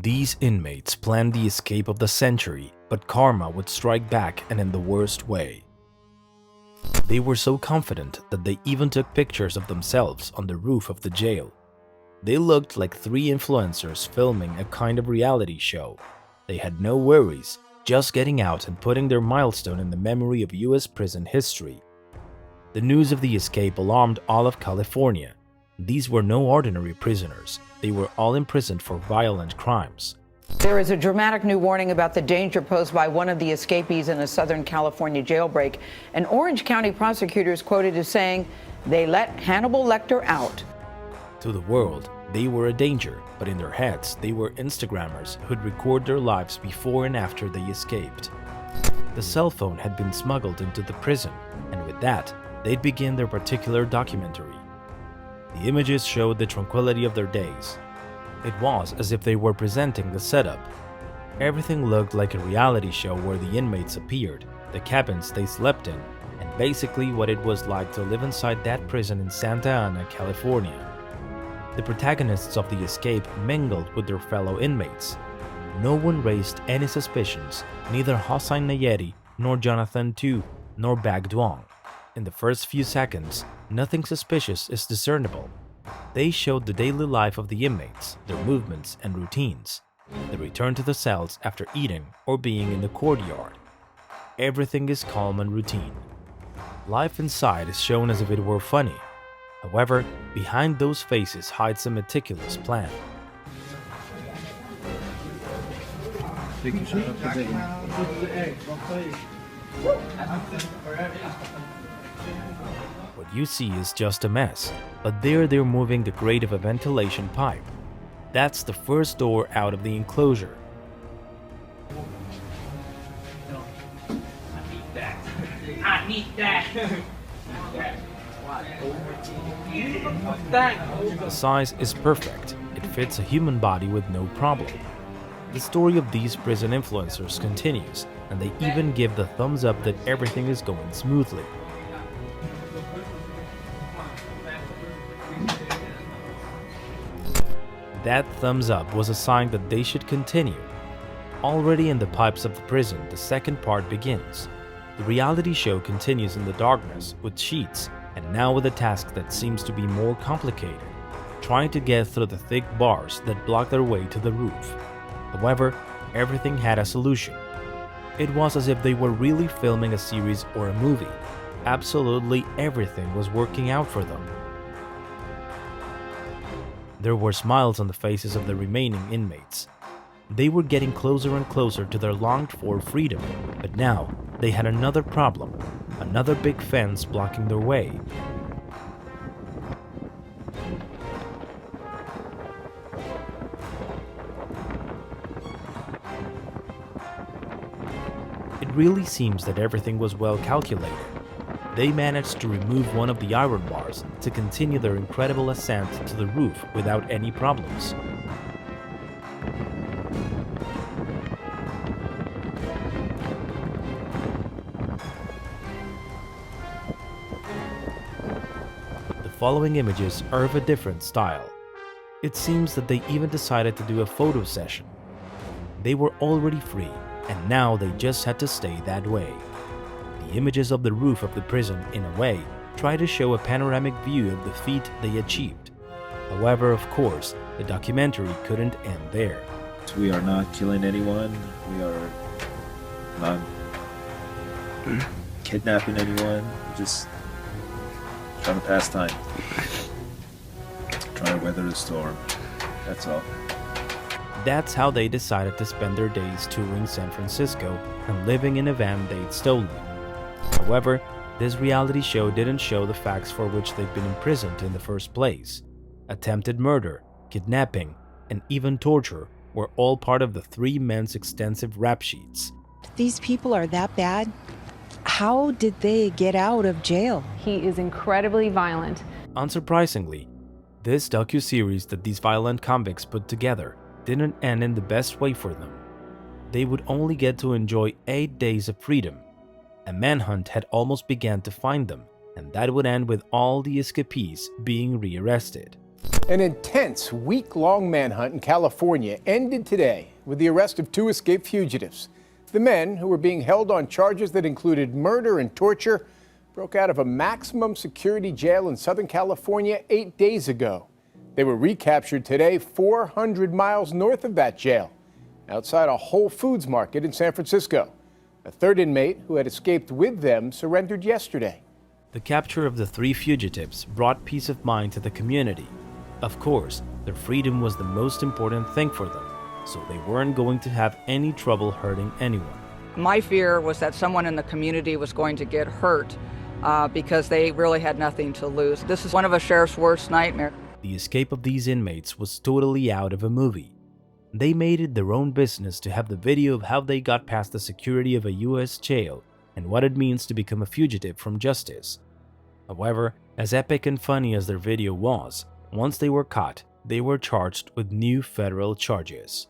These inmates planned the escape of the century, but karma would strike back and in the worst way. They were so confident that they even took pictures of themselves on the roof of the jail. They looked like three influencers filming a kind of reality show. They had no worries, just getting out and putting their milestone in the memory of US prison history. The news of the escape alarmed all of California. These were no ordinary prisoners. They were all imprisoned for violent crimes. There is a dramatic new warning about the danger posed by one of the escapees in a Southern California jailbreak. An Orange County prosecutor is quoted as saying, "They let Hannibal Lecter out." To the world, they were a danger, but in their heads, they were Instagrammers who'd record their lives before and after they escaped. The cell phone had been smuggled into the prison, and with that, they'd begin their particular documentary. The images showed the tranquility of their days. It was as if they were presenting the setup. Everything looked like a reality show where the inmates appeared, the cabins they slept in, and basically what it was like to live inside that prison in Santa Ana, California. The protagonists of the escape mingled with their fellow inmates. No one raised any suspicions, neither Hossein Nayeri, nor Jonathan Tu, nor Bag Duong. In the first few seconds, nothing suspicious is discernible. They showed the daily life of the inmates, their movements and routines. They return to the cells after eating or being in the courtyard. Everything is calm and routine. Life inside is shown as if it were funny. However, behind those faces hides a meticulous plan. What you see is just a mess, but there they're moving the grate of a ventilation pipe. That's the first door out of the enclosure. I need that. The size is perfect. It fits a human body with no problem. The story of these prison influencers continues, and they even give the thumbs up that everything is going smoothly. That thumbs up was a sign that they should continue. Already in the pipes of the prison, the second part begins. The reality show continues in the darkness with sheets, and now with a task that seems to be more complicated, trying to get through the thick bars that block their way to the roof. However, everything had a solution. It was as if they were really filming a series or a movie. Absolutely everything was working out for them. There were smiles on the faces of the remaining inmates. They were getting closer and closer to their longed-for freedom, but now they had another problem, another big fence blocking their way. It really seems that everything was well calculated. They managed to remove one of the iron bars to continue their incredible ascent to the roof without any problems. The following images are of a different style. It seems that they even decided to do a photo session. They were already free, and now they just had to stay that way. The images of the roof of the prison, in a way, try to show a panoramic view of the feat they achieved. However, of course, the documentary couldn't end there. We are not killing anyone. We are not kidnapping anyone. We're just trying to pass time. Trying to weather the storm. That's all. That's how they decided to spend their days touring San Francisco and living in a van they'd stolen. However, this reality show didn't show the facts for which they'd been imprisoned in the first place. Attempted murder, kidnapping, and even torture were all part of the three men's extensive rap sheets. These people are that bad? How did they get out of jail? He is incredibly violent. Unsurprisingly, this docuseries that these violent convicts put together didn't end in the best way for them. They would only get to enjoy 8 days of freedom. A manhunt had almost begun to find them, and that would end with all the escapees being rearrested. An intense week-long manhunt in California ended today with the arrest of 2 escaped fugitives. The men, who were being held on charges that included murder and torture, broke out of a maximum security jail in Southern California 8 days ago. They were recaptured today 400 miles north of that jail, outside a Whole Foods market in San Francisco. A third inmate who had escaped with them surrendered yesterday. The capture of the 3 fugitives brought peace of mind to the community. Of course, their freedom was the most important thing for them, so they weren't going to have any trouble hurting anyone. My fear was that someone in the community was going to get hurt because they really had nothing to lose. This is one of a sheriff's worst nightmares. The escape of these inmates was totally out of a movie. They made it their own business to have the video of how they got past the security of a US jail and what it means to become a fugitive from justice. However, as epic and funny as their video was, once they were caught, they were charged with new federal charges.